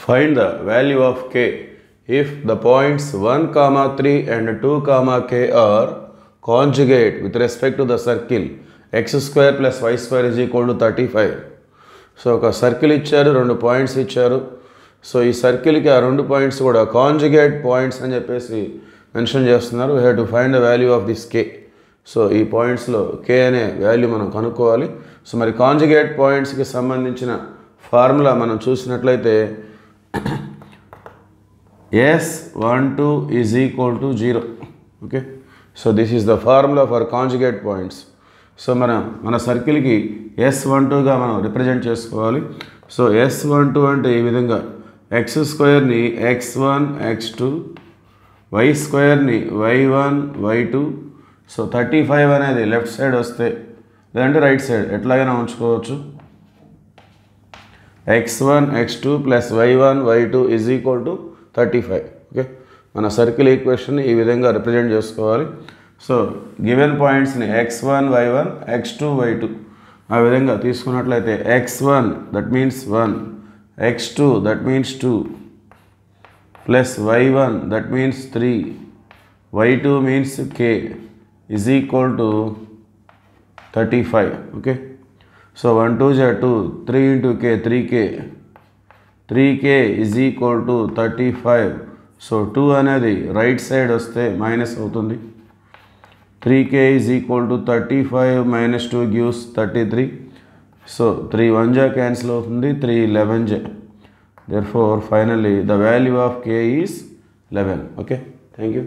Find the value of k if the points 1, 3 and 2, k are conjugate with respect to the circle x square plus y square is equal to 35. So ఒక circle ఇచ్చారు, 2 points ఇచ్చారు. So ఈ సర్కిల్కి ఆ 2 points కూడా conjugate points అని చెప్పేసి mention చేస్తున్నారు. We have to find the value of this K. So ఈ పాయింట్స్లో కే అనే వాల్యూ మనం కనుక్కోవాలి. సో మరి కాంజుగేట్ పాయింట్స్కి సంబంధించిన ఫార్ములా మనం చూసినట్లయితే S12 is equal to 0. Okay. So this is the formula for conjugate points. So మన సర్కిల్కి S12గా మనం రిప్రజెంట్ చేసుకోవాలి. సో S12 అంటే ఈ విధంగా ఎక్స్ స్క్వేర్ని x1 x2, వై స్క్వేర్ని y1 y2. సో 35 అనేది లెఫ్ట్ సైడ్ వస్తే లేదంటే రైట్ సైడ్ ఎట్లాగైనా ఉంచుకోవచ్చు. x1 x2 plus y1 y2 is equal to 35. Okay, మన సర్కిల్ ఈక్వేషన్ని ఈ విధంగా రిప్రజెంట్ చేసుకోవాలి. సో గివెన్ పాయింట్స్ని x1 y1 x2 y2 ఆ విధంగా తీసుకున్నట్లయితే x1 that means 1, x2 that means 2 plus y1 that means 3, y2 means k is equal to 35. Okay, so 1 2 2, 3 into k 3k, 3k is equal to 35. So 2 అనేది right side వస్తే minus అవుతుంది. 3k is equal to 35 minus 2 gives 33. So 3 1 cancel అవుతుంది, 3 11. Therefore finally the value of k is 11. Okay, thank you.